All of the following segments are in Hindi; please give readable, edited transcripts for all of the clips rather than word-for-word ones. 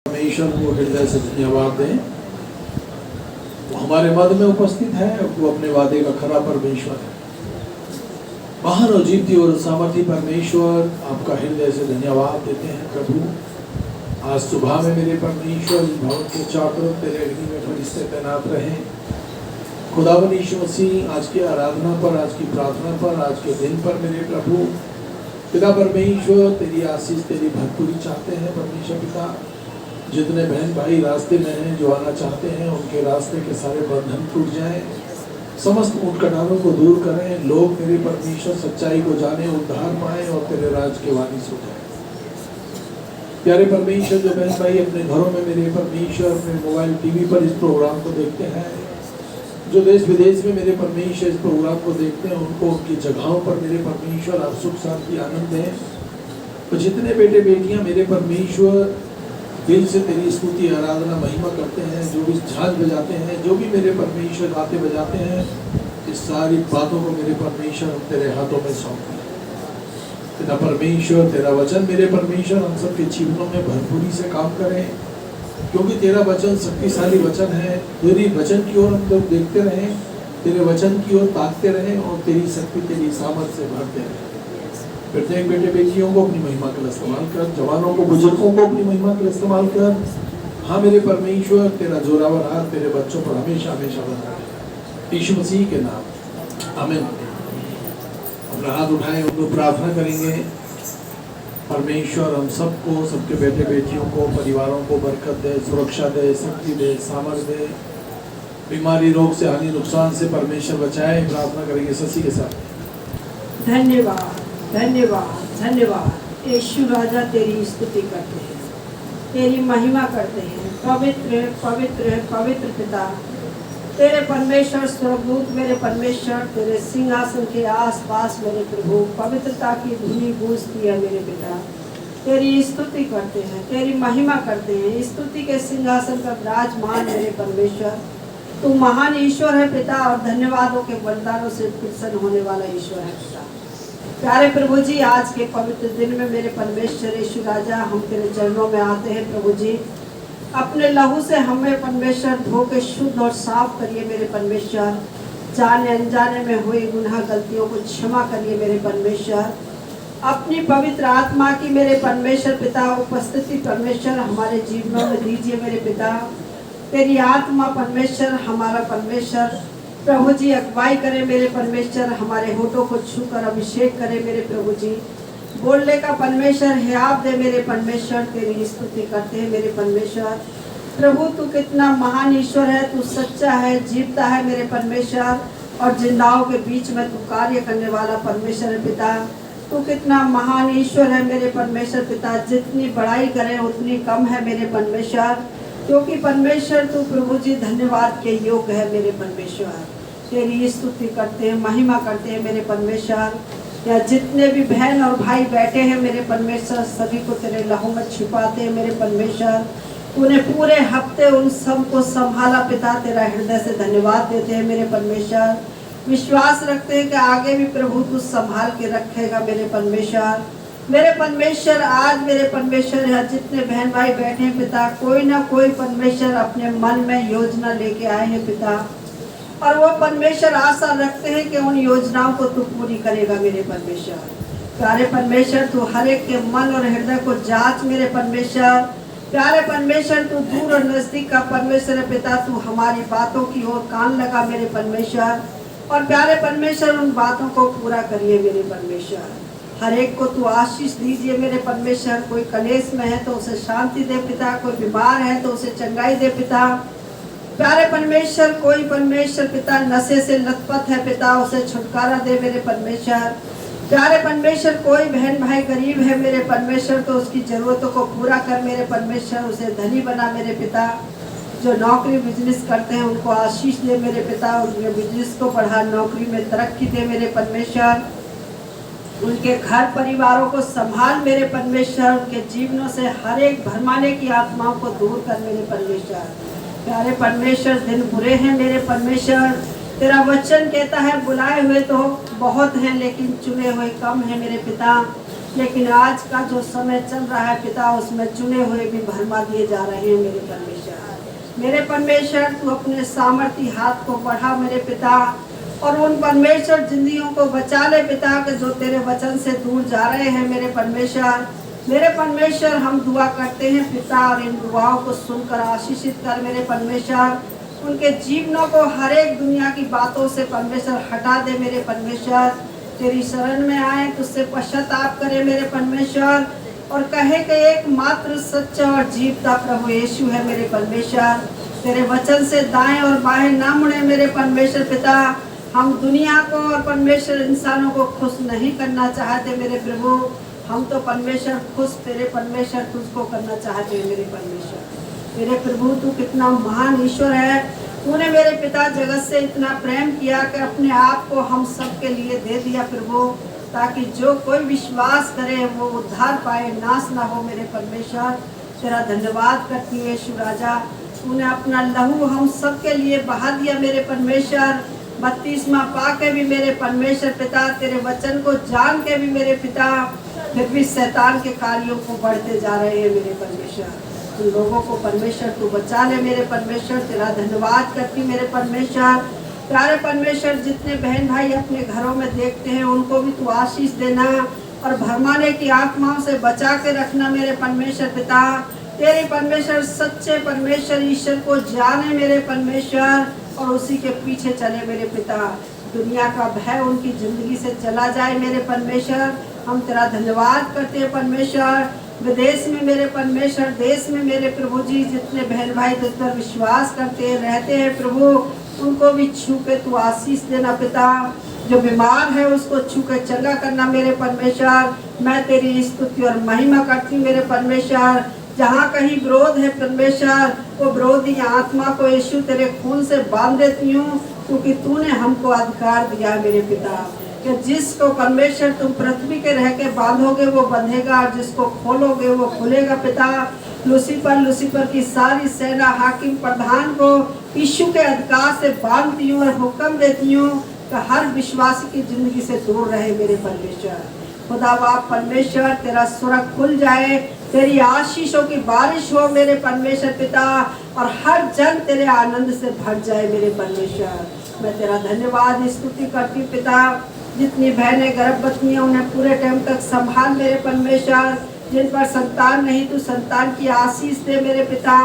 परमेश्वर को हृदय से धन्यवाद दें। वो हमारे मध्य में उपस्थित है, वो अपने वादे का खरा परमेश्वर है। महान और जीवती और सामर्थी परमेश्वर, आपका हृदय से धन्यवाद देते हैं प्रभु। आज सुबह में मेरे परमेश्वर इस भवन के चारों तरफ तेरे अग्नि में फरिश्ते तैनात रहे। खुदावन यीशु मसीह, आज की आराधना पर, आज की प्रार्थना पर, आज के दिन पर मेरे प्रभु पिता परमेश्वर तेरी आशीष, तेरी भरपूरी चाहते हैं। परमेश्वर पिता, जितने बहन भाई रास्ते में हैं, जो आना चाहते हैं, उनके रास्ते के सारे बंधन टूट जाएं, समस्त उटकटारों को दूर करें। लोग मेरे परमेश्वर सच्चाई को जाने, उद्धार पाएं और तेरे राज के वारिस हो जाएं। प्यारे परमेश्वर, जो बहन भाई अपने घरों में मेरे परमेश्वर अपने मोबाइल टीवी पर इस प्रोग्राम को देखते हैं, जो देश विदेश में मेरे परमेश्वर इस प्रोग्राम को देखते हैं, उनको उनकी जगहों पर मेरे परमेश्वर आप सुख शांति आनंद दें। तो जितने बेटे बेटियां मेरे परमेश्वर दिल से तेरी स्तुति आराधना महिमा करते हैं, जो भी झांझ बजाते हैं, जो भी मेरे परमेश्वर गाते बजाते हैं, इस सारी बातों को मेरे परमेश्वर हम तेरे हाथों में सौंपते हैं। तेरा परमेश्वर, तेरा वचन मेरे परमेश्वर हम सबके जीवनों में भरपूरी से काम करें, क्योंकि तेरा वचन शक्तिशाली वचन है। तेरी वचन की ओर हम लोग देखते रहें, तेरे वचन की ओर ताकते रहें और तेरी शक्ति, तेरी सामर्थ से भरते रहें। प्रत्येक बेटे बेटियों को अपनी महिमा के लिए इस्तेमाल कर, जवानों को, बुजुर्गों को अपनी महिमा के लिए इस्तेमाल कर। हाँ मेरे परमेश्वर, तेरा जोरावर हाथ तेरे बच्चों पर हमेशा हमेशा बना रहे, यीशु मसीह के नाम, आमीन। अपना हाथ उठाएं, उनको प्रार्थना करेंगे। परमेश्वर हम सबको, सबके बेटे बेटियों को, परिवारों को बरकत दे, सुरक्षा दे, शक्ति दे, सामर्थ्य दे। बीमारी, रोग से, हानि, नुकसान से परमेश्वर बचाए। प्रार्थना करेंगे शशि के साथ। धन्यवाद, धन्यवाद, धन्यवाद। यीशु राजा तेरी स्तुति करते हैं, तेरी महिमा करते हैं। पवित्र पवित्र पवित्र पिता, तेरे परमेश्वर स्वरूप मेरे परमेश्वर, तेरे सिंहासन के आसपास मेरे प्रभु पवित्रता की धुनी गूंजती है मेरे पिता। तेरी स्तुति करते हैं, तेरी महिमा करते हैं। स्तुति के सिंहासन पर विराजमान मेरे परमेश्वर, तू महान ईश्वर है पिता, और धन्यवादों के वरदानों से प्रसन्न होने वाला ईश्वर है पिता। प्यारे प्रभु जी, आज के पवित्र दिन में मेरे परमेश्वर यीशु राजा, हम तेरे चरणों में आते हैं प्रभु जी। अपने लहू से हमें परमेश्वर धो के शुद्ध और साफ करिए मेरे परमेश्वर। जाने अनजाने में हुए गुनाह गलतियों को क्षमा करिए मेरे परमेश्वर। अपनी पवित्र आत्मा की मेरे परमेश्वर पिता उपस्थिति परमेश्वर हमारे जीवनों में दीजिए मेरे पिता। तेरी आत्मा परमेश्वर, हमारा परमेश्वर प्रभु जी अगुवाई करे मेरे परमेश्वर। हमारे होठों को छूकर अभिषेक करे मेरे प्रभु जी। बोलने का परमेश्वर हियाव दे मेरे परमेश्वर। तेरी स्तुति करते हैं मेरे परमेश्वर। प्रभु तू कितना महान ईश्वर है, तू सच्चा है, जीवता है मेरे परमेश्वर, और जिंदाओं के बीच में तू कार्य करने वाला परमेश्वर है पिता। तू कितना महान ईश्वर है मेरे परमेश्वर पिता। जितनी बड़ाई करें उतनी कम है मेरे परमेश्वर, क्योंकि परमेश्वर तू प्रभु जी धन्यवाद के योग्य है मेरे परमेश्वर। तेरी स्तुति करते हैं, महिमा करते हैं मेरे परमेश्वर। या जितने भी बहन और भाई बैठे हैं मेरे परमेश्वर, सभी को तेरे लहू में छिपाते हैं मेरे परमेश्वर। तूने पूरे हफ्ते उन सब को संभाला पिता, तेरा हृदय से धन्यवाद देते हैं मेरे परमेश्वर। विश्वास रखते हैं कि आगे भी प्रभु तू संभाल के रखेगा मेरे परमेश्वर। मेरे परमेश्वर, आज मेरे परमेश्वर यहाँ जितने बहन भाई बैठे हैं पिता, कोई ना कोई परमेश्वर अपने मन में योजना लेके आए हैं पिता, और वो परमेश्वर आशा रखते हैं कि उन योजनाओं को तू पूरी करेगा मेरे परमेश्वर। प्यारे परमेश्वर, तू हर एक के मन और हृदय को जांच मेरे परमेश्वर। प्यारे परमेश्वर, तू दूर और नजदीक का परमेश्वर है पिता। तू हमारी बातों की ओर कान लगा मेरे परमेश्वर, और प्यारे परमेश्वर उन बातों को पूरा करिए मेरे परमेश्वर। हर एक को तू आशीष दीजिए मेरे परमेश्वर। कोई कलेश में है तो उसे शांति दे पिता, कोई बीमार है तो उसे चंगाई दे पिता। प्यारे परमेश्वर, कोई परमेश्वर पिता नशे से लथपथ है पिता, उसे छुटकारा दे मेरे परमेश्वर। प्यारे परमेश्वर, कोई बहन भाई गरीब है मेरे परमेश्वर, तो उसकी जरूरतों को पूरा कर मेरे परमेश्वर। उसे धनी बना मेरे पिता। जो नौकरी बिजनेस करते हैं उनको आशीष दे मेरे पिता, उनके बिजनेस को बढ़ा, नौकरी में तरक्की दे मेरे परमेश्वर। उनके घर परिवारों को संभाल मेरे परमेश्वर। उनके जीवनों से हर एक भरमाने की आत्माओं को दूर कर मेरे परमेश्वर। प्यारे परमेश्वर, दिन बुरे हैं मेरे परमेश्वर। तेरा वचन कहता है बुलाए हुए तो बहुत हैं, लेकिन चुने हुए कम हैं मेरे पिता। लेकिन आज का जो समय चल रहा है पिता, उसमें चुने हुए भी भरमा दिए जा रहे हैं मेरे परमेश्वर। मेरे परमेश्वर, तू अपने सामर्थी हाथ को बढ़ा मेरे पिता, और उन परमेश्वर जिंदगियों को बचा ले पिता के जो तेरे वचन से दूर जा रहे हैं मेरे परमेश्वर। मेरे परमेश्वर, हम दुआ करते हैं पिता, और इन दुआओं को सुनकर आशीषित कर मेरे परमेश्वर। उनके जीवनों को हर एक दुनिया की बातों से परमेश्वर हटा दे मेरे परमेश्वर। तेरी शरण में आए, तुझसे पश्चाताप करे मेरे परमेश्वर, और कहे कि एकमात्र सच्चा और जीवता प्रभु यीशु है मेरे परमेश्वर। तेरे वचन से दाएं और बाएं ना मुड़े मेरे परमेश्वर पिता। हम दुनिया को और परमेश्वर इंसानों को खुश नहीं करना चाहते मेरे प्रभु। हम तो परमेश्वर खुश तेरे परमेश्वर तुझको करना चाहते हैं मेरे परमेश्वर। मेरे प्रभु, तू कितना महान ईश्वर है। तूने मेरे पिता जगत से इतना प्रेम किया कि अपने आप को हम सब के लिए दे दिया प्रभु, ताकि जो कोई विश्वास करे वो उद्धार पाए, नाश ना हो मेरे परमेश्वर। तेरा धन्यवाद करती हूँ यीशु राजा। तूने अपना लहू हम सब के लिए बहा दिया मेरे परमेश्वर। बपतिस्मा पा के भी मेरे परमेश्वर पिता, तेरे वचन को जान के भी मेरे पिता, फिर भी शैतान के कार्यों को बढ़ते जा रहे हैं मेरे परमेश्वर। उन लोगों को परमेश्वर तू बचा ले मेरे परमेश्वर। तेरा धन्यवाद करती मेरे परमेश्वर। प्यारे परमेश्वर, जितने बहन भाई अपने घरों में देखते हैं उनको भी तू आशीष देना, और भरमाने की आत्माओं से बचा के रखना मेरे परमेश्वर पिता। तेरे परमेश्वर सच्चे परमेश्वर ईश्वर को जाने मेरे परमेश्वर, और उसी के पीछे चले मेरे पिता। दुनिया का भय उनकी जिंदगी से चला जाए मेरे परमेश्वर। हम तेरा धन्यवाद करते हैं परमेश्वर। विदेश में मेरे परमेश्वर, देश में मेरे प्रभु जी, जितने बहन भाई तुझ पर विश्वास करते हैं रहते हैं प्रभु, उनको भी छू के तू आशीष देना पिता। जो बीमार है उसको छू के चंगा करना मेरे परमेश्वर। मैं तेरी स्तुति और महिमा करती हूँ मेरे परमेश्वर। जहाँ कहीं विरोध है परमेश्वर, वो विरोधी आत्मा को यीशु तेरे खून से बांध देती हूँ, क्योंकि तूने हमको अधिकार दिया मेरे पिता कि जिसको परमेश्वर तुम पृथ्वी के रह के बांधोगे वो बंधेगा, और जिसको खोलोगे वो खुलेगा पिता। लूसीफर की सारी सेना, हाकिम प्रधान को यीशु के अधिकार से बांधती हूँ और हुक्म देती हूँ कि हर विश्वासी की जिंदगी से दूर रहे मेरे परमेश्वर। खुदा बाप परमेश्वर, तेरा स्वर्ग खुल जाए, तेरी आशीषों की बारिश हो मेरे परमेश्वर पिता, और हर जन तेरे आनंद से भर जाए मेरे परमेश्वर। मैं तेरा धन्यवाद स्तुति करती हूँ पिता। जितनी बहनें गर्भवती हैं उन्हें पूरे टाइम तक संभाल मेरे परमेश्वर। जिन पर संतान नहीं, तू संतान की आशीष दे मेरे पिता।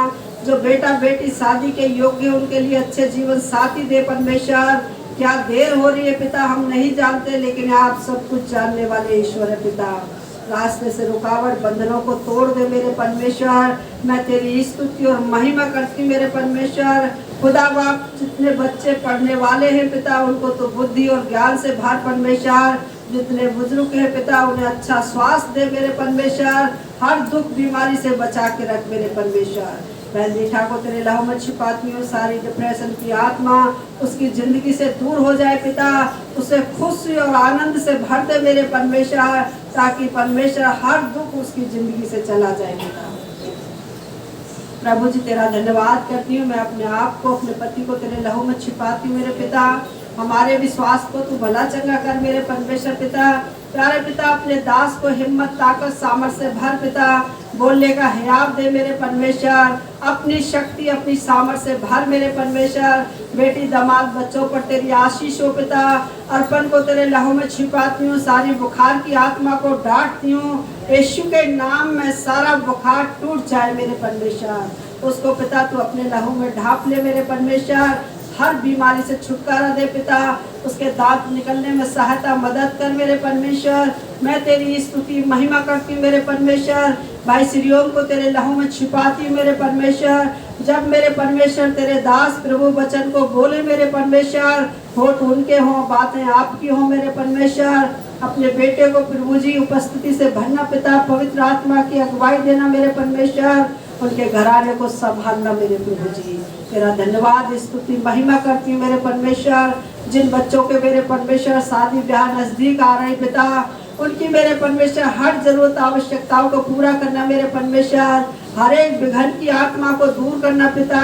जो बेटा बेटी शादी के योग्य उनके लिए अच्छे जीवन साथी दे परमेश्वर। क्या देर हो रही है पिता हम नहीं जानते, लेकिन आप सब कुछ जानने वाले ईश्वर है पिता। रास्ते से रुकावट बंधनों को तोड़ दे मेरे परमेश्वर। मैं तेरी स्तुति और महिमा करती मेरे परमेश्वर। खुदा बाप, जितने बच्चे पढ़ने वाले हैं पिता उनको तो बुद्धि और ज्ञान से भर परमेश्वर। जितने बुजुर्ग हैं पिता उन्हें अच्छा स्वास्थ्य दे मेरे परमेश्वर। हर दुख बीमारी से बचा के रख मेरे परमेश्वर। बहन दीठा को तेरे लहू में छिपाती हूँ। सारी डिप्रेशन की आत्मा उसकी जिंदगी से दूर हो जाए पिता। उसे खुशी और आनंद से भर दे मेरे परमेश्वर, ताकि परमेश्वर हर दुख उसकी जिंदगी से चला जाए पिता। प्रभु जी तेरा धन्यवाद करती हूँ। मैं अपने आप को, अपने पति को तेरे लहू में छिपाती हूँ मेरे पिता। हमारे विश्वास को तू भला चंगा कर मेरे परमेश्वर पिता। प्यारे पिता, अपने दास को हिम्मत, ताकत, सामर्थ से भर पिता। बोलने का हियाव दे मेरे परमेश्वर। अपनी शक्ति, अपनी सामर्थ से भर मेरे परमेश्वर। बेटी दामाद बच्चों पर तेरी आशीष हो पिता। अर्पण को तेरे लहू में छिपाती हूँ। सारी बुखार की आत्मा को डांटती हूँ। यीशु के नाम में सारा बुखार टूट जाए मेरे परमेश्वर। उसको पिता तू अपने लहू में ढांप ले मेरे परमेश्वर। हर बीमारी से छुटकारा दे पिता। उसके दांत निकलने में सहायता मदद कर मेरे परमेश्वर। मैं तेरी स्तुति महिमा करती हूँ मेरे परमेश्वर। भाई श्रीओम को तेरे लहू में छिपाती हूँ मेरे परमेश्वर। जब मेरे परमेश्वर तेरे दास प्रभु वचन को बोले मेरे परमेश्वर, होठ उनके हों, बातें आपकी हों मेरे परमेश्वर। अपने बेटे को प्रभु जी उपस्थिति से भरना पिता। पवित्र आत्मा की अगुवाई देना मेरे परमेश्वर। उनके घराने को संभालना मेरे प्रभु जी। तेरा धन्यवाद स्तुति महिमा करती हूँ मेरे परमेश्वर। जिन बच्चों के मेरे परमेश्वर शादी ब्याह नजदीक आ रहे पिता, उनकी मेरे परमेश्वर हर जरूरत आवश्यकताओं को पूरा करना मेरे परमेश्वर। हर एक विघन की आत्मा को दूर करना पिता।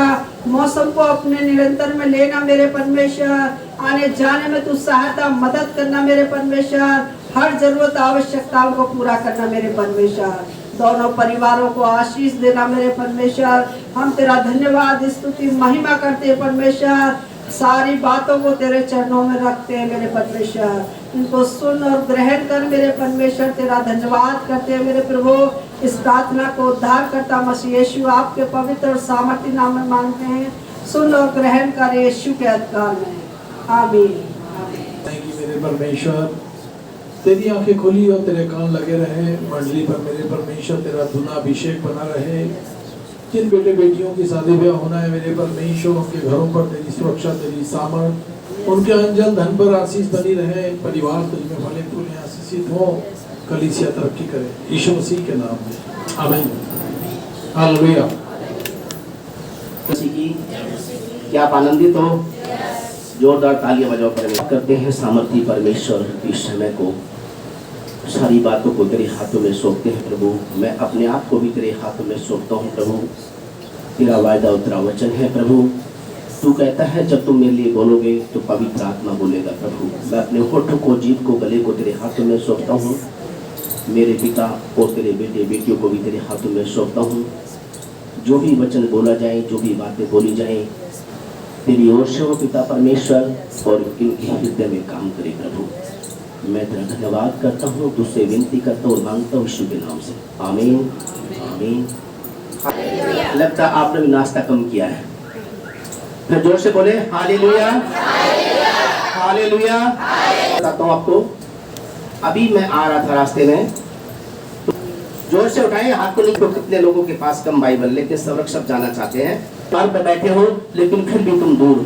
मौसम को अपने निरंतर में लेना मेरे परमेश्वर। आने जाने में तू सहायता मदद करना मेरे परमेश्वर। हर जरूरत आवश्यकताओं को पूरा करना मेरे परमेश्वर। दोनों परिवारों को आशीष देना मेरे परमेश्वर। हम तेरा धन्यवाद स्तुति महिमा करते हैं परमेश्वर। सारी बातों को तेरे चरणों में रखते हैं मेरे परमेश्वर। इनको सुन और ग्रहण कर मेरे परमेश्वर। तेरा धन्यवाद करते हैं मेरे प्रभु। इस प्रार्थना को उद्धार करता मसीह यीशु आपके पवित्र और सामर्थ्य नाम में मांगते हैं। सुन और ग्रहण कर यीशु के अधिकार में, आमीन। थैंक यू मेरे परमेश्वर। तेरी आंखें खुली और तेरे कान लगे रहे मंडली पर मेरे परमेश्वर। तेरा धुना अभिषेक बना रहे। जिन बेटे बेटियों की शादी ब्याह होना है मेरे परमेश्वर, उनके घरों पर तेरी सुरक्षा, तेरी सामर्थ, उनके अंजन धन पर आशीष बनी रहे। परिवार तुझमें फले फूले आशीषित हो। कलीसिया तरक्की करे यीशु मसीह के नाम में, आमीन। हालेलुया। क्या आप आनंदित हो? जोरदार तालियां बजाओ। करते हैं सामर्थी परमेश्वर इस समय को, सारी बातों को तेरे हाथों में सौंपते हैं प्रभु। मैं अपने आप को भी तेरे हाथों में सौंपता हूँ प्रभु। तेरा वायदा और तेरा वचन है प्रभु। तू कहता है जब तुम मेरे लिए बोलोगे तो पवित्र आत्मा बोलेगा प्रभु। मैं अपने होठों को, जीभ को, गले को तेरे हाथों में सौंपता हूँ। मेरे पिता और तेरे बेटे बेटियों को भी तेरे हाथों में सौंपता हूँ। जो भी वचन बोला जाए, जो भी बातें बोली जाए, तेरी ओर से हो पिता परमेश्वर, और इनके हृदय में काम करे प्रभु। मैं तेरा धन्यवाद करता हूँ, तुझसे विनती करता हूँ और मांगता हूँ यीशु के नाम से, आमीन आमीन। लगता है आपने भी नाश्ता कम किया है। फिर जोर से बोले हालेलुया हालेलुया। बताता हूँ आपको, अभी मैं आ रहा था रास्ते में, जोर से उठाए हाथ को। नहीं तो कितने लोगों के पास कम बाइबल, लेकिन सब जाना चाहते हैं। पार पे बैठे हो लेकिन फिर भी तुम दूर हो।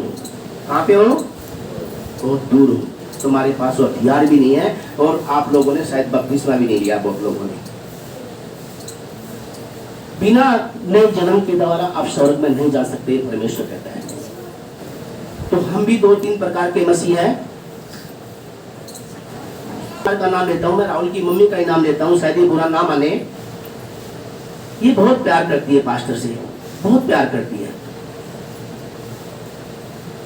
कहाँ पे हो? बहुत दूर हो। तुम्हारे पास हथियार भी नहीं है और आप लोगों ने शायद बपतिस्मा भी नहीं लिया। बहुत लोगों ने बिना नए जन्म के द्वारा आप स्वर्ग में नहीं जा सकते, परमेश्वर कहता है। तो हम भी 2-3 प्रकार के मसीह हैं। का नाम लेता हूं मैं, राहुल की मम्मी का ही नाम लेता हूं, शायद ये बुरा ना माने। ये बहुत प्यार करती है पास्टर से, बहुत प्यार करती है।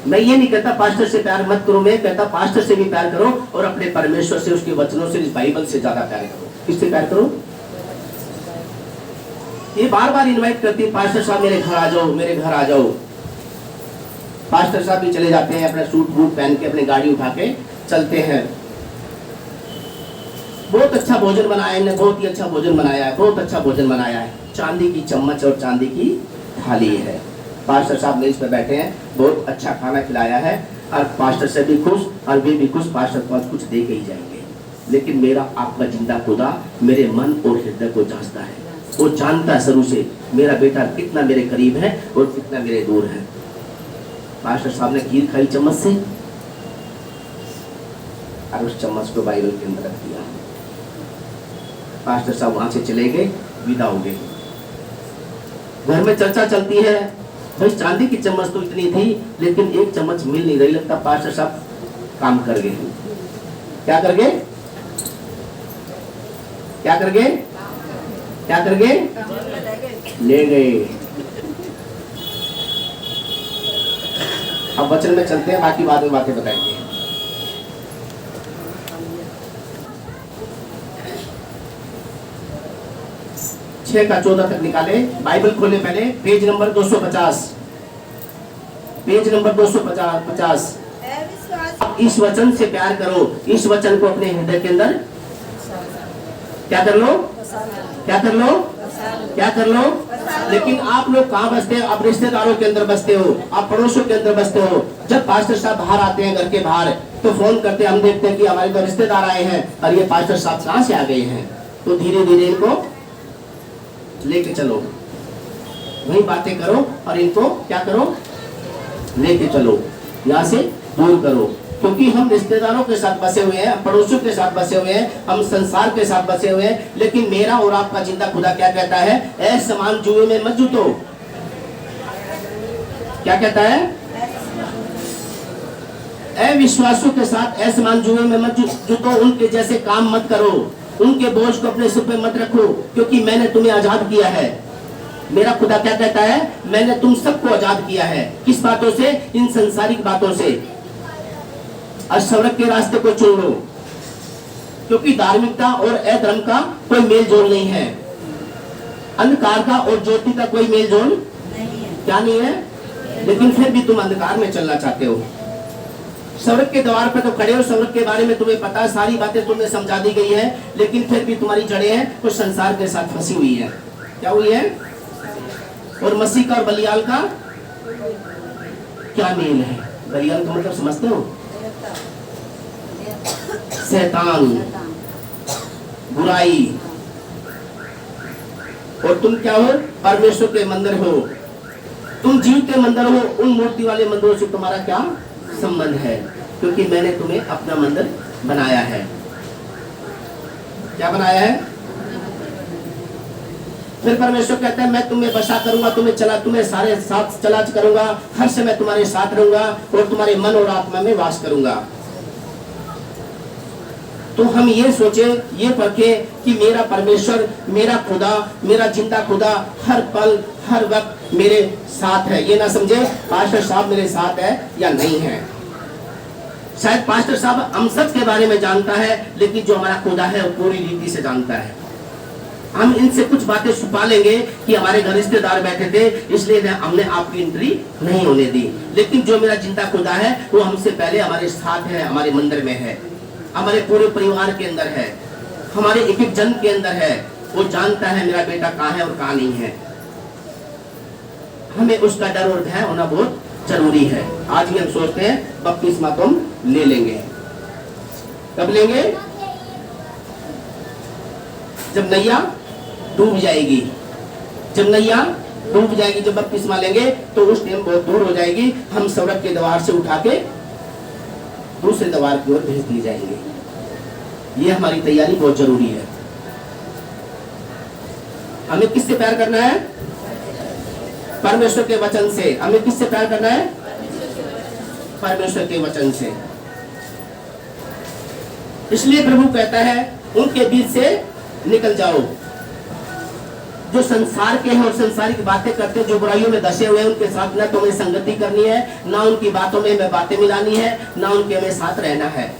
मैं ये नहीं कहता पास्टर से प्यार मत करो, मैं कहता पास्टर से भी प्यार करो और अपने परमेश्वर से, उसके वचनों से, इस बाइबल से ज्यादा प्यार करो। किससे प्यार करो? ये बार बार इनवाइट करती है, पास्टर साहब मेरे घर आ जाओ, मेरे घर आ जाओ। पास्टर साहब भी चले जाते हैं, अपना सूट बूट पहन के, अपनी गाड़ी उठा के चलते हैं। बहुत अच्छा भोजन बनाया है, बहुत ही अच्छा भोजन बनाया है, बहुत अच्छा भोजन बनाया है। चांदी की चम्मच और चांदी की थाली है। पास्टर साहब मेज पर बैठे हैं, बहुत अच्छा खाना खिलाया है और पास्टर से भी खुश और वे भी खुश। पास्टर को कुछ दे के ही जाएंगे। लेकिन मेरा आपका जिंदा खुदा मेरे मन और हृदय को जांचता है। वो जानता है शुरू से मेरा बेटा कितना मेरे करीब है और कितना मेरे दूर है। पास्टर साहब ने खीर खाई चम्मच से और उस चम्मच को बाइबल के अंदर रख दिया। पास्टर साहब वहां से चले गए, विदा हो गए। घर में चर्चा चलती है, भाई चांदी की चम्मच तो इतनी थी लेकिन एक चम्मच मिल नहीं रही, लगता पास्टर साहब काम कर गए। क्या कर गए? क्या कर गए? क्या कर गए? ले गए। अब वचन में चलते हैं, बाकी बाद में बातें बताएंगे। छह का 14 तक निकाले, बाइबल खोले पहले, पेज नंबर 250, पेज नंबर 250। इस वचन से प्यार करो, इस वचन को अपने हृदय के अंदर क्या कर लो? क्या कर लो? क्या कर लो? लेकिन आप लोग कहाँ बसते हो? आप रिश्तेदारों के अंदर बसते हो, आप पड़ोसों के अंदर बसते हो। जब पास्टर साहब बाहर आते हैं घर के बाहर, तो फोन करते हैं, हम देखते हैं कि हमारे तो रिश्तेदार आए हैं और ये पास्टर साहब कहाँ से आ गए हैं। तो धीरे धीरे इनको लेके चलो, वही बातें करो और इनको क्या करो? लेके चलो, यहाँ से दूर करो। क्योंकि हम रिश्तेदारों के साथ बसे हुए हैं, पड़ोसियों के साथ बसे हुए हैं, हम संसार के साथ बसे हुए हैं। लेकिन मेरा और आपका जिंदा खुदा क्या कहता है? ऐ समान जुए में मत जुटो। क्या कहता है? ऐ विश्वासों के साथ ऐ समान जुए में मत जुटो, उनके जैसे काम मत करो, उनके बोझ को अपने सिर पे मत रखो, क्योंकि मैंने तुम्हें आजाद किया है। मेरा खुदा क्या कहता है? मैंने तुम सबको आजाद किया है। किस बातों से? इन संसारिक बातों से। और स्वर्ग के रास्ते को चुन लो। क्योंकि धार्मिकता और अधर्म का कोई मेल जोल नहीं है, अंधकार का और ज्योति का कोई मेल जोल क्या नहीं है, लेकिन फिर भी तुम अंधकार में चलना चाहते हो। स्वर्ग के द्वार पर तो खड़े हो, स्वर्ग के बारे में तुम्हें पता है, सारी बातें तुम्हें समझा दी गई है, लेकिन फिर भी तुम्हारी जड़ें हैं कुछ संसार के साथ फंसी हुई है। क्या हुई है? और मसीह का और बलियाल का क्या मेल है? बलियाल का मतलब समझते हो? शैतान, बुराई, और तुम क्या हो? परमेश्वर के मंदिर हो, तुम जीव के मंदिर हो। उन मूर्ति वाले मंदिरों से तुम्हारा क्या संबंध है? क्योंकि मैंने तुम्हें अपना मंदिर बनाया है। क्या बनाया है? फिर परमेश्वर कहता है मैं तुम्हें बसा करूंगा, तुम्हें सारे साथ चला करूंगा, हर समय तुम्हारे साथ रहूंगा और तुम्हारे मन और आत्मा में वास करूंगा। तो हम ये सोचे, ये परखे कि मेरा परमेश्वर, मेरा खुदा, मेरा जिंदा खुदा हर पल हर वक्त मेरे साथ है। ये ना समझे पास्टर साहब मेरे साथ है या नहीं है। शायद पास्टर साहब हम सब के बारे में जानता है, लेकिन जो हमारा खुदा है वो पूरी रीति से जानता है। हम इनसे कुछ बातें छुपा लेंगे कि हमारे घर रिश्तेदार बैठे थे इसलिए हमने आपकी एंट्री नहीं होने दी, लेकिन जो मेरा जिंदा खुदा है वो हमसे पहले हमारे साथ है, हमारे मंदिर में है, हमारे पूरे परिवार के अंदर है, हमारे एक एक जन के अंदर है। वो जानता है मेरा बेटा कहाँ है और कहाँ नहीं है। हमें उसका डर और भय होना बहुत जरूरी है। आज भी हम सोचते हैं बपतिस्मा तो हम ले लेंगे। कब लेंगे? जब नैया डूब जाएगी। जब नैया डूब जाएगी, जब बपतिस्मा लेंगे तो उस टाइम बहुत दूर हो जाएगी, हम स्वर्ग के द्वार से उठा के दूसरे द्वार की ओर भेज दिए जाएंगे। ये हमारी तैयारी बहुत जरूरी है। हमें किससे प्यार करना है? परमेश्वर के वचन से। हमें किससे प्यार करना है? परमेश्वर के वचन से। इसलिए प्रभु कहता है उनके बीच से निकल जाओ। जो संसार के हैं और संसारिक बातें करते हैं, जो बुराइयों में धसे हुए हैं, उनके साथ ना तुम्हें संगति करनी है, ना उनकी बातों में मैं बातें मिलानी है, ना उनके में साथ रहना है।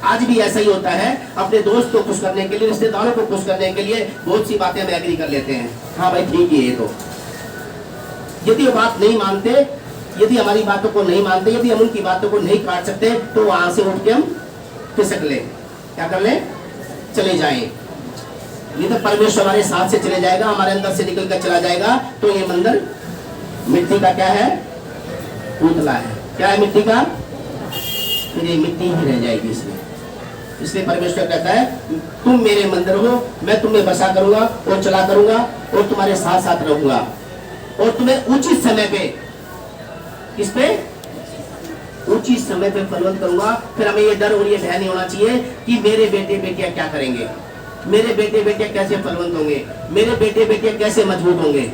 आज भी ऐसा ही होता है। अपने दोस्त को खुश करने के लिए, रिश्तेदारों को खुश करने के लिए बहुत सी बातें हम एग्री कर लेते हैं। हाँ भाई ठीक है। ये तो यदि वो बात नहीं मानते, यदि हमारी बातों को नहीं मानते, यदि हम उनकी बातों को नहीं काट सकते, तो वहां से उठ के हम खिसक ले, क्या कर ले, चले जाएं। नहीं तो परमेश्वर हमारे साथ से चले जाएगा, हमारे अंदर से निकल कर चला जाएगा। तो ये मंदिर मिट्टी का क्या है? पुतला है। क्या है? मिट्टी का। फिर ये मिट्टी ही रह जाएगी इसमें। इसलिए परमेश्वर कहता है तुम मेरे मंदिर हो, मैं तुम्हें बसा करूंगा और चला करूंगा और तुम्हारे साथ साथ रहूंगा और तुम्हें उचित समय पे, किस पे? उचित समय पे फलवंत करूंगा। फिर हमें ये डर और ये भय नहीं होना चाहिए कि मेरे बेटे बेटियां क्या करेंगे, मेरे बेटे बेटियां कैसे फलवंत होंगे, मेरे बेटे बेटियां कैसे मजबूत होंगे,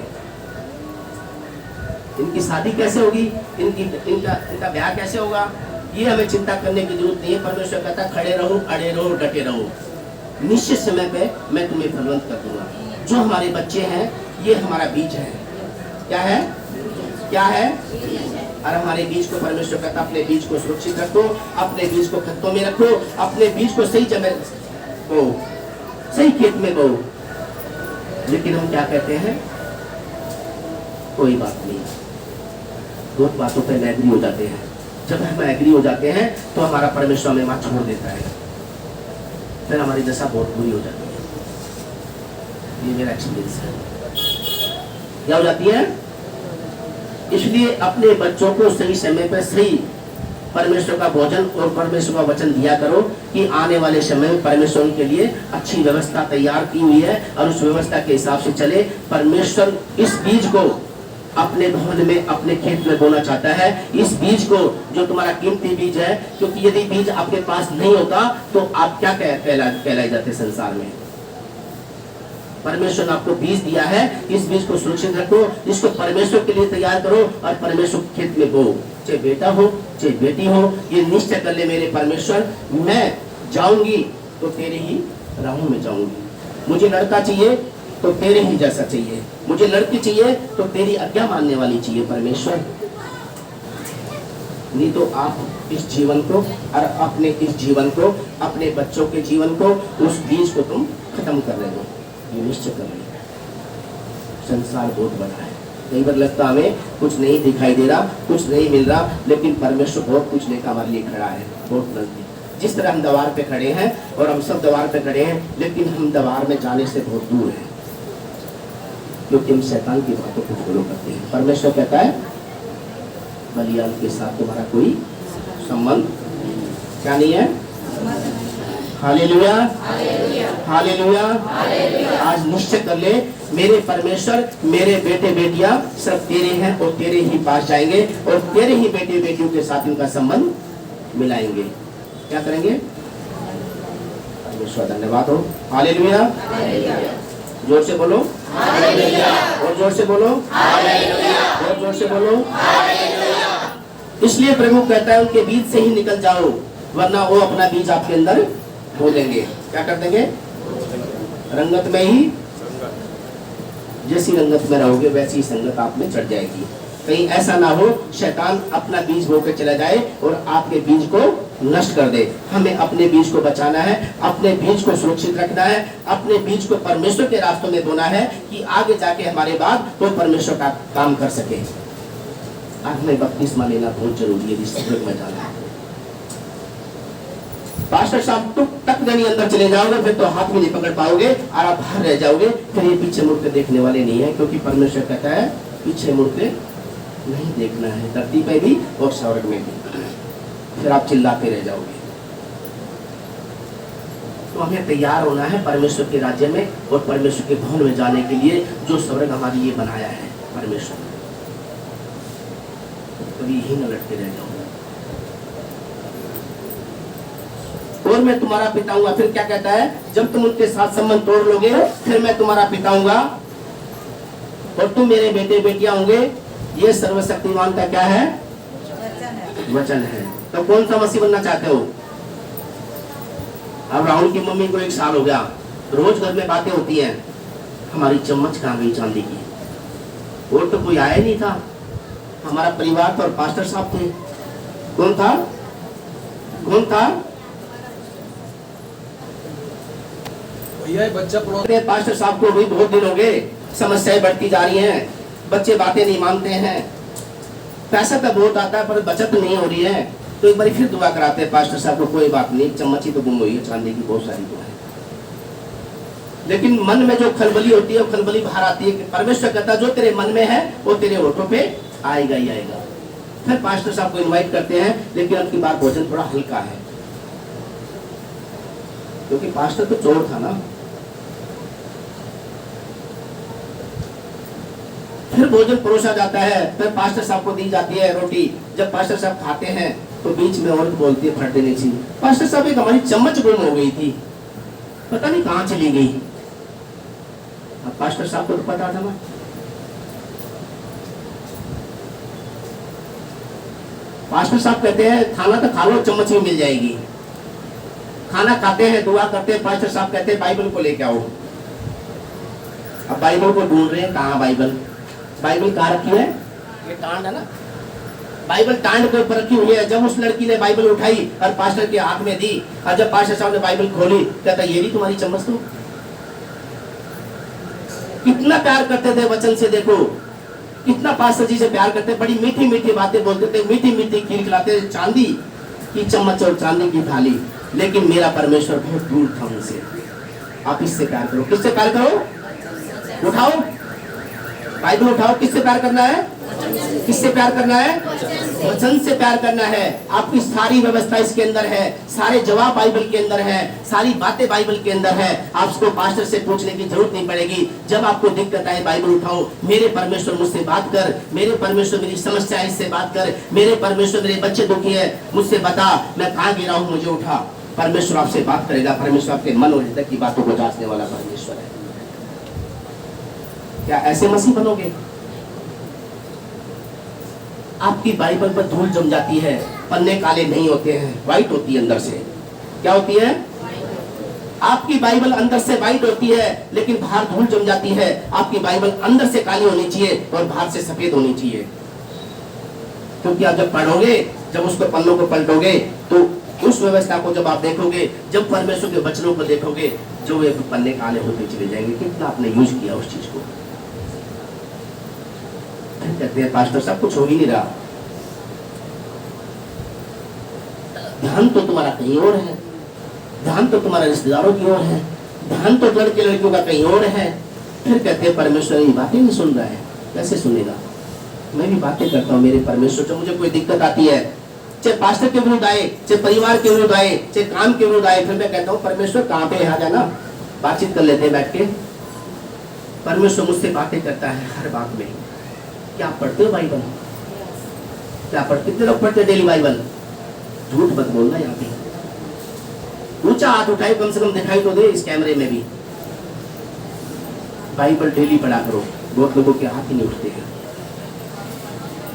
इनकी शादी कैसे होगी, इनका ब्याह कैसे होगा। ये हमें चिंता करने की जरूरत नहीं है। परमेश्वर कहता है खड़े रहो, अड़े रहो, डटे रहो, निश्चित समय पे मैं तुम्हें फलवंत कर दूंगा। जो हमारे बच्चे हैं ये हमारा बीज है। क्या है? क्या है? और हमारे बीज को परमेश्वर कहता है अपने बीज को सुरक्षित रखो, अपने बीज को खेतों में रखो, अपने बीज को सही जगह बो, सही खेत में बो। लेकिन हम क्या कहते हैं? कोई बात नहीं। बहुत बातों पर एग्री हो जाते हैं। जब हम एग्री हो जाते हैं तो हमारा परमेश्वर हमें वहां छोड़ देता है, फिर हमारी दशा बहुत बुरी हो जाती है। ये मेरा एक्सपीरियंस है। क्या हो जाती है? इसलिए अपने बच्चों को सही समय पर सही परमेश्वर का भोजन और परमेश्वर का वचन दिया करो कि आने वाले समय में परमेश्वर के लिए अच्छी व्यवस्था तैयार की हुई है और उस व्यवस्था के हिसाब से चले। परमेश्वर इस बीज को अपने भवन में, अपने खेत में बोना चाहता है। इस बीज को, जो तुम्हारा कीमती बीज है, क्योंकि यदि बीज आपके पास नहीं होता तो आप क्या कहलाए जाते संसार में। परमेश्वर ने आपको बीज दिया है, इस बीज को सुरक्षित रखो, इसको परमेश्वर के लिए तैयार करो और परमेश्वर खेत में बो। चाहे बेटा हो चाहे बेटी हो, ये निश्चय कर ले मेरे परमेश्वर मैं जाऊंगी तो तेरे ही राहों में जाऊंगी। मुझे लड़का चाहिए तो तेरे ही जैसा चाहिए, मुझे लड़की चाहिए तो तेरी आज्ञा मानने वाली चाहिए। परमेश्वर नहीं तो आप इस जीवन को और अपने इस जीवन को, अपने बच्चों के जीवन को, उस बीज को तुम खत्म कर रहे हो। ये निश्चय कर रहे हो। संसार बहुत बड़ा है। कई बार लगता हमें कुछ नहीं दिखाई दे रहा, कुछ नहीं मिल रहा, लेकिन परमेश्वर बहुत कुछ लेकर हमारे लिए खड़ा है, बहुत नजदीक। जिस तरह हम दीवार पे खड़े हैं और हम सब दीवार पे खड़े हैं, लेकिन हम दीवार में जाने से बहुत दूर हैं, क्योंकि हम शैतान की बातों को फॉलो करते हैं। परमेश्वर कहता है बलियान के साथ तुम्हारा कोई संबंध क्या नहीं है। Hallelujah, hallelujah. आज निश्चय कर ले, मेरे परमेश्वर, मेरे बेटे बेटियां सब तेरे हैं और तेरे ही पास जाएंगे और तेरे ही बेटे बेटियों के साथ इनका संबंध मिलाएंगे। क्या करेंगे? परमेश्वर धन्यवाद हो। हालेलुया, जोर से बोलो हालेलुया, और जोर से बोलो हालेलुया, और जोर से बोलो हालेलुया। इसलिए प्रभु कहता है उनके बीज से ही निकल जाओ, वरना वो अपना बीज आपके अंदर बो देंगे। क्या कर देंगे? रंगत में ही, जैसी रंगत में रहोगे वैसी संगत आप में चढ़ जाएगी। कहीं ऐसा ना हो शैतान अपना बीज बो के चला जाए और आपके बीज को नष्ट कर दे। हमें अपने बीज को बचाना है, अपने बीज को सुरक्षित रखना है, अपने बीज को परमेश्वर के रास्तों में बोना है कि आगे जाके हमारे बाद तो परमेश्वर का काम कर सके। आज में बपतिस्मा लेना बहुत जरूरी है, स्वर्ग में जाना है। पास्टर साहब टुक टक देनी अंदर चले जाओगे, फिर तो हाथ में नहीं पकड़ पाओगे और आप बाहर रह जाओगे। फिर ये पीछे मुड़ के देखने वाले नहीं है, क्योंकि परमेश्वर कहता है पीछे मुड़ के नहीं देखना है, धरती पे भी और स्वर्ग में भी। फिर आप चिल्लाते रह जाओगे। तो हमें तैयार होना है परमेश्वर के राज्य में और परमेश्वर के भवन में जाने के लिए, जो स्वर्ग हमारे लिए बनाया है परमेश्वर। कभी यही न लटके रह जाओगे। और मैं तुम्हारा पिता हूँ। फिर क्या कहता है? जब तुम उनके साथ संबंध तोड़ लोगे, फिर मैं तुम्हारा पिता हूँगा और तुम मेरे बेटे बेटियां होंगे। ये सर्वशक्तिमान का क्या है? वचन है। तो कौन सा मसीह बनना चाहते हो? अब राहुल की मम्मी को 1 साल हो गया, रोज घर में बातें होती हैं, हमारी चम्मच कहाँ गई चांदी की? और तो कोई आया नहीं था, हमारा परिवार तो और पास्टर साहब थे। कौन था? कौन था? भैया बच्चा पास्टर साहब को भी बहुत दिन हो गए, समस्याएं बढ़ती जा रही हैं, बच्चे बातें नहीं मानते हैं, पैसा तो बहुत आता है पर बचत नहीं हो रही है। तो एक बार फिर दुआ कराते हैं पास्टर साहब को, कोई बात नहीं, चम्मच ही तो गुम हुई है, चांदी की बहुत सारी दुआ है। लेकिन मन में जो खलबली होती है वो खलबली बाहर आती है कि परमेश्वर कहता जो तेरे मन में है वो तेरे होठों पे आएगा ही आएगा। फिर पास्टर साहब को इन्वाइट करते हैं, लेकिन अब की बार भोजन थोड़ा हल्का है, क्योंकि पास्टर तो चोर था ना। फिर भोजन परोसा जाता है, फिर पास्टर साहब को दी जाती है रोटी। जब पास्टर साहब खाते हैं तो बीच में औरत बोलती है फट देने चाहिए, पास्टर साहब एक हमारी चम्मच गुम हो गई थी, पता नहीं कहां चली गई। अब पास्टर साहब को तो पता था ना। पास्टर साहब कहते हैं खाना तो खा लो, चम्मच भी मिल जाएगी। खाना खाते हैं, दुआ करते हैं, पास्टर साहब कहते हैं बाइबल को लेके आओ। अब बाइबल को ढूंढ रहे हैं, कहाँ बाइबल? बाइबल कहाँ रखी है? ये टांड है ना, बाइबल टांड के ऊपर रखी हुई है। जब उस लड़की ने बाइबल उठाई और पास्टर के हाथ में दी, और जब पास्टर साहब ने बाइबल खोली, कहता ये भी तुम्हारी चम्मच? तो कितना प्यार करते थे वचन से, देखो कितना पास्टर जी से प्यार करते, बड़ी मीठी मीठी बातें बोलते थे, मीठी मीठी खीर खिलाते, चांदी की चम्मच और चांदी की थाली। लेकिन मेरा परमेश्वर बहुत दूर था उनसे। आप इससे प्यार करो। किससे प्यार करो? उठाओ बाइबल, उठाओ। किससे प्यार करना है? किससे प्यार करना है? वचन से प्यार करना है। आपकी सारी व्यवस्था इसके अंदर है, सारे जवाब बाइबल के अंदर है, सारी बातें बाइबल के अंदर है। आपको पास्टर से पूछने की जरूरत नहीं पड़ेगी। जब आपको दिक्कत आए बाइबल उठाओ, मेरे परमेश्वर मुझसे बात कर, मेरे परमेश्वर मेरी समस्या है इससे बात कर, मेरे परमेश्वर मेरे बच्चे दुखी है मुझसे बता, मैं कहाँ गिरा हूँ मुझे उठा। परमेश्वर आपसे बात करेगा। परमेश्वर आपके मन और हृदय की बातों को जांचने वाला परमेश्वर है। क्या ऐसे मसीह बनोगे? आपकी बाइबल पर धूल जम जाती है, पन्ने काले नहीं होते हैं, व्हाइट होती है अंदर से। क्या होती है? आपकी बाइबल अंदर से व्हाइट होती है, लेकिन बाहर धूल जम जाती है। आपकी बाइबल अंदर से काली होनी चाहिए और बाहर से सफेद होनी चाहिए। क्योंकि आप जब पढ़ोगे जब उसको पन्नों को पलटोगे तो उस व्यवस्था को जब आप देखोगे, जब परमेश्वर के वचनों को देखोगे, जो एक पन्ने काले होते चले जाएंगे। कितना आपने यूज किया उस चीज को। कहते हैं पास्टर सब कुछ हो ही नहीं रहा, ध्यान तो तुम्हारा कहीं और है, ध्यान तो तुम्हारा रिश्तेदारों की ओर है, ध्यान तो लड़के लड़कियों का कहीं और है। फिर कहते हैं परमेश्वर ये बातें नहीं सुन रहा है, कैसे सुनेगा। मैं भी बातें करता हूँ मेरे परमेश्वर, जब मुझे कोई दिक्कत आती है, चाहे पास्टर के विरुद्ध आए, चाहे परिवार के विरुद्ध आए, चाहे काम के विरुद्ध आए, फिर मैं कहता हूँ परमेश्वर कहाँ पे, आ जाना, बातचीत कर लेते हैं बैठ के। परमेश्वर मुझसे बातें करता है हर बात में। क्या आप पढ़ते हो बाइबल? क्या पढ़ते, कितने लोग पढ़ते डेली बाइबल? झूठ मत बोलना यहाँ पे। ऊंचा हाथ उठाए, कम से कम दिखाई तो दे इस कैमरे में भी। बाइबल डेली पढ़ा करो। बहुत लोगों के हाथ ही नहीं उठते हैं,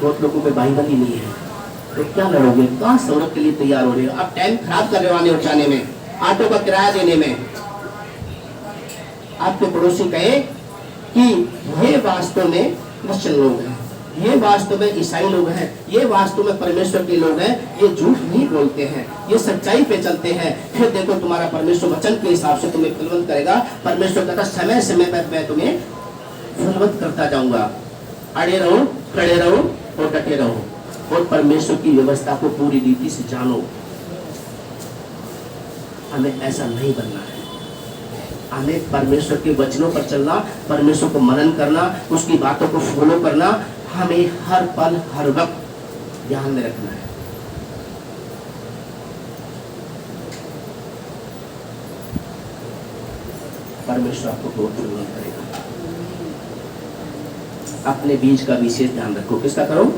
बहुत लोगों पे बाइबल ही नहीं है। तो क्या लड़ोगे? कहाँ सौरभ के लिए तैयार हो रहे हो? आप टाइम खराब कर रहे हो आने और जाने में, ऑटो का किराया देने में। आपके पड़ोसी कहे कि ये वास्तव में क्रिश्चियन लोग हैं, ये वास्तव में ईसाई लोग हैं, ये वास्तव में परमेश्वर के लोग हैं, ये झूठ नहीं बोलते हैं, ये सच्चाई पे चलते हैं। फिर देखो तुम्हारा परमेश्वर वचन के हिसाब से तुम्हें फलवंत करेगा। परमेश्वर कहता समय समय पर मैं तुम्हें फलवंत करता जाऊंगा। अड़े रहो, खड़े रहो और डटे रहो, और परमेश्वर की व्यवस्था को पूरी रीति से जानो। हमें ऐसा नहीं बनना है। हमें परमेश्वर के वचनों पर चलना, परमेश्वर को मनन करना, उसकी बातों को फॉलो करना, हमें हर पल हर वक्त ध्यान में रखना है। परमेश्वर आपको बहुत फलवंत करेगा। अपने बीज का विशेष ध्यान रखो। किसका करो?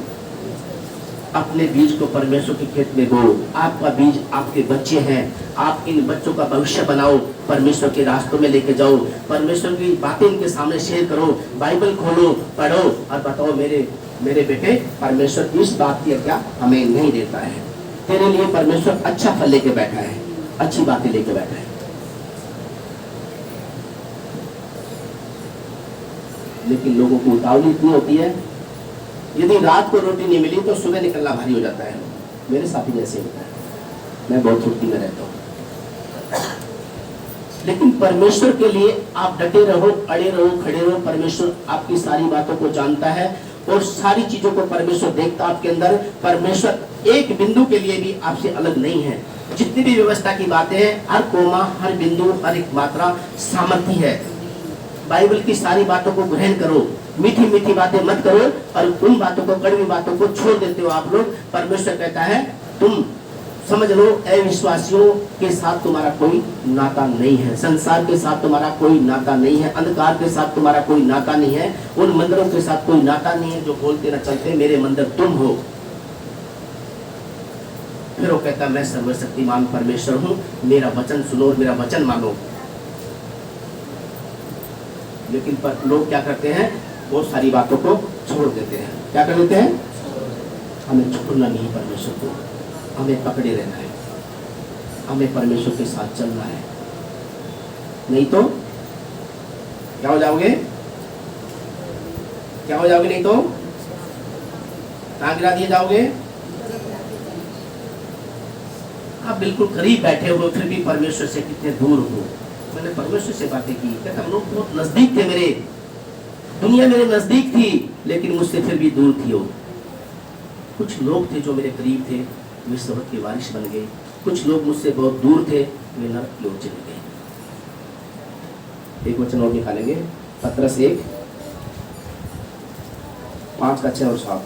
अपने बीज को परमेश्वर के खेत में बो। आपका बीज आपके बच्चे हैं, आप इन बच्चों का भविष्य बनाओ, परमेश्वर के रास्तों में लेके जाओ, परमेश्वर की बातें इनके सामने शेयर करो, बाइबल खोलो, पढ़ो और बताओ मेरे बेटे परमेश्वर इस बात की आज्ञा हमें नहीं देता है, तेरे लिए परमेश्वर अच्छा फल लेके बैठा है, अच्छी बातें लेके बैठा है। लेकिन लोगों को उतावली इतनी होती है, यदि रात को रोटी नहीं मिली तो सुबह निकलना भारी हो जाता है। मेरे साथी जैसे होता है, मैं बहुत फुर्ती में रहता हूँ। लेकिन परमेश्वर के लिए आप डटे रहो, अड़े रहो, खड़े रहो। परमेश्वर आपकी सारी बातों को जानता है और सारी चीजों को परमेश्वर देखता आपके अंदर। परमेश्वर एक बिंदु के लिए भी आपसे अलग नहीं है। जितनी भी व्यवस्था की बातें हैं, हर कोमा, हर बिंदु, हर एक मात्रा सामर्थ्य है। बाइबल की सारी बातों को ग्रहण करो, मीठी मीठी बातें मत करो, और उन बातों को, कड़वी बातों को छोड़ देते हो आप लोग। परमेश्वर कहता है तुम समझ लो, अविश्वासियों के साथ तुम्हारा कोई नाता नहीं है, संसार के साथ तुम्हारा कोई नाता नहीं है, अंधकार के साथ तुम्हारा कोई नाता नहीं है, उन मंदिरों के साथ कोई नाता नहीं है जो बोलते न चलते मेरे मंदिर तुम हो। फिर वो कहता मैं सर्वशक्तिमान परमेश्वर हूं, मेरा वचन सुनो और मेरा वचन मानो। लेकिन लोग क्या करते हैं? बहुत सारी बातों को छोड़ देते हैं। क्या कर देते हैं? हमें छोड़ना नहीं परमेश्वर को, हमें पकड़े रहना है, हमें परमेश्वर के साथ चलना है, नहीं तो क्या हो जाओगे? क्या हो जाओगे? नहीं तो कहाँ गिरा दिए जाओगे? आप बिल्कुल करीब बैठे हो फिर भी परमेश्वर से कितने दूर हो। मैंने परमेश्वर से बातें की, कहता हम लोग बहुत नजदीक थे, मेरे दुनिया मेरे नजदीक थी लेकिन मुझसे फिर भी दूर थी। कुछ लोग थे जो मेरे करीब थे, वे सबक के वारिस बन गए। कुछ लोग मुझसे बहुत दूर थे, वे नरक की ओर चले गए। एक वचन और निकालेंगे, पत्रस 1:5-6 और 7।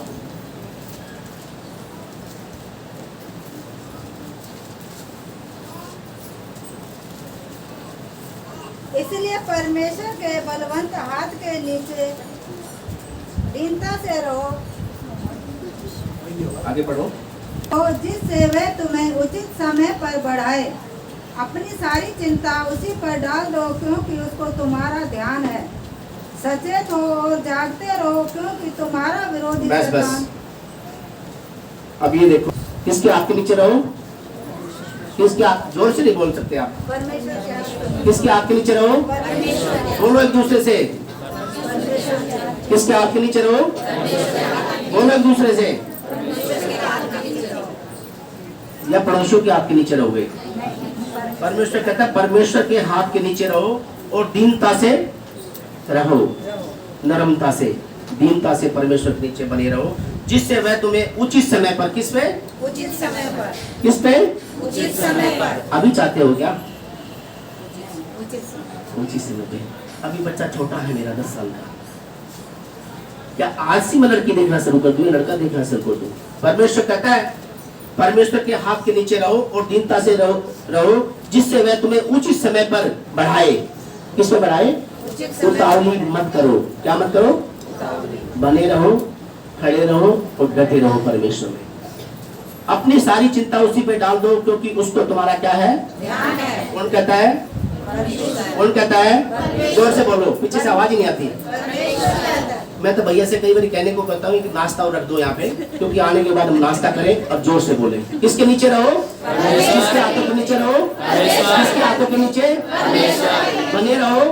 इसलिए परमेश्वर के बलवंत हाथ के नीचे दीनता से रहो, आगे पढ़ो, और जिससे वह तुम्हें उचित समय पर बढ़ाए। अपनी सारी चिंता उसी पर डाल दो क्योंकि उसको तुम्हारा ध्यान है। सचेत हो और जागते रहो क्योंकि तुम्हारा विरोधी शैतान। अब ये देखो, किसके हाथ के नीचे रहो? किसके हाथ? जोर से नहीं बोल सकते आप। परमेश्वर के किसके हाथ के नीचे रहो? बोलो एक दूसरे से। किसके हाथ के नीचे रहो? बोलो एक दूसरे से। या पड़ोसियों के हाथ के नीचे रहोगे? परमेश्वर कहता है परमेश्वर के हाथ के नीचे रहो और दीनता से रहो, नरमता से, दीनता से परमेश्वर के नीचे बने रहो, जिससे वह तुम्हें उचित समय पर, किस पे? उचित समय पर। किस पे? उचित समय पर। अभी चाहते हो क्या? उचित समय पे। अभी बच्चा छोटा है मेरा 10 साल का, क्या आज से मैं लड़की देखना शुरू कर दूं, लड़का देखना शुरू कर दूं? परमेश्वर कहता है परमेश्वर के हाथ के नीचे रहो और दीनता से रहो, जिससे वह तुम्हें उचित समय पर बढ़ाए। किस में बढ़ाए? उतावली मत करो। क्या मत करो? बने रहो, खड़े रहो और डटे रहो परमेश्वर में। अपनी सारी चिंता उसी पे डाल दो, क्योंकि उसको तुम्हारा क्या है? ध्यान है। कौन कहता है? कौन कहता है? जोर से बोलो, पीछे से आवाज ही नहीं आती। मैं तो भैया से कई बार कहने को कहता हूँ कि नाश्ता और रख दो यहाँ पे, क्योंकि आने के बाद हम नाश्ता करें और जोर से बोले। किसके नीचे रहो? किसके हाथों के नीचे रहो? किसके हाथों के नीचे? बने रहो,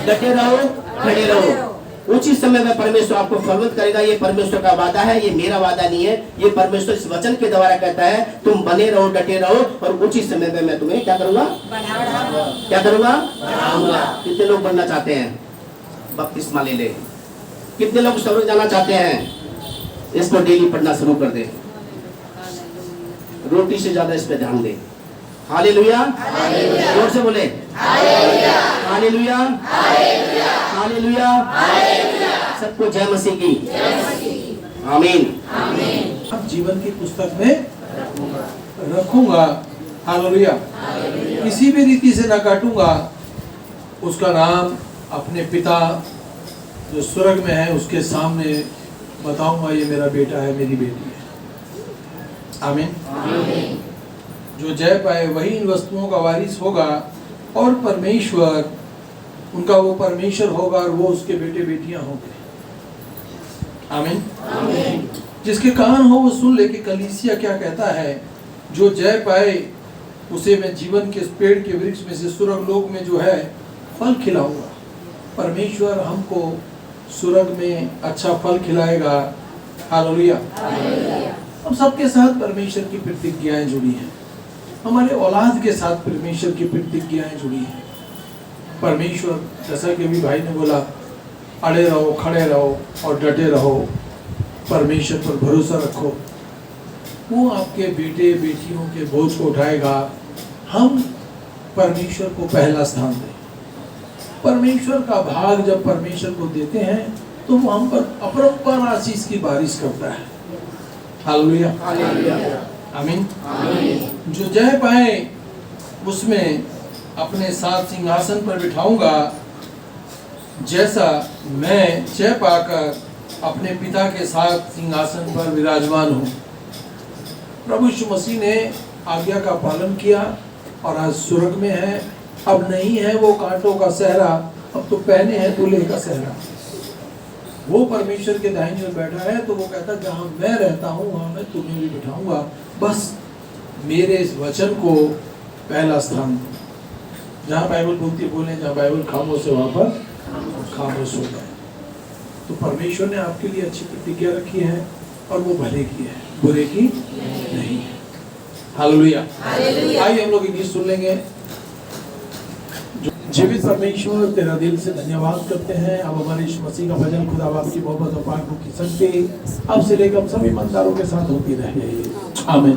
डटे रहो, खड़े रहो। उचित समय में परमेश्वर आपको फलवत करेगा। ये परमेश्वर का वादा है, ये मेरा वादा नहीं है। ये परमेश्वर इस वचन के द्वारा कहता है तुम बने रहो, डटे रहो और उचित समय में मैं तुम्हें क्या करूंगा? क्या करूंगा? कितने लोग बनना चाहते हैं? बपतिस्मा ले ले। कितने लोग स्वर्ग जाना चाहते हैं? इसको डेली पढ़ना शुरू कर दे, रोटी से ज्यादा इस पे ध्यान दे। हालेलुया, जोर से बोले हालेलुया, हालेलुया, सबको जय मसीह की, आमीन। अब जीवन की पुस्तक में रखूंगा, हालेलुया, किसी भी रीति से ना काटूंगा। उसका नाम अपने पिता जो स्वर्ग में है उसके सामने बताऊंगा, ये मेरा बेटा है, मेरी बेटी है। आमीन। जो जय पाए वही इन वस्तुओं का वारिस होगा और परमेश्वर उनका वो परमेश्वर होगा और वो उसके बेटे बेटियां होंगे। आमीन। जिसके कान हो वो सुन ले कि कलीसिया क्या कहता है। जो जय पाए उसे मैं जीवन के पेड़ के वृक्ष में से स्वर्ग लोक में जो है फल खिलाऊंगा। परमेश्वर हमको स्वर्ग में अच्छा फल खिलाएगा। हालेलुया। हम सबके साथ परमेश्वर की प्रतिज्ञाएं जुड़ी हैं, हमारे औलाद के साथ परमेश्वर की प्रतिज्ञाएं जुड़ी हैं। परमेश्वर जैसा कि अभी भाई ने बोला, अड़े रहो, खड़े रहो और डटे रहो, परमेश्वर पर भरोसा रखो, वो आपके बेटे बेटियों के बोझ को उठाएगा। हम परमेश्वर को पहला स्थान दें। परमेश्वर का भाग जब परमेश्वर को देते हैं तो वो हम पर अपरंपार आशीष की बारिश करता है। हालेलुया, आमीन। जो जय पाए उसमें अपने साथ सिंहासन पर बिठाऊंगा, जैसा मैं जय पाकर अपने पिता के साथ सिंहासन पर विराजमान हूँ। प्रभु यीशु मसीह ने आज्ञा का पालन किया और आज स्वर्ग में है। अब नहीं है वो कांटों का सहरा, अब तो पहने हैं दूल्हे का सहरा। वो परमेश्वर के दाहिने ओर बैठा है, तो वो कहता है जहाँ मैं रहता हूँ वहाँ मैं तुम्हें भी बिठाऊंगा। बस मेरे इस वचन को पहला स्थान दो। जहाँ बाइबल बोलती है बोले, जहाँ बाइबल खामोश है वहाँ पर खामोश हो गए। तो परमेश्वर ने आपके लिए अच्छी प्रतिज्ञा रखी है और वो भले की है, बुरे की नहीं है। हालेलुया। आइए हम लोग एक गीत सुन लेंगे। जीवित परमेश्वर तेरा दिल से धन्यवाद करते हैं। अब हमारे यीशु मसीह का भजन खुदा बाप की मोहब्बत और पाक रूह की संगति अब से लेकर सभी ईमानदारों के साथ होती रहे। आमीन।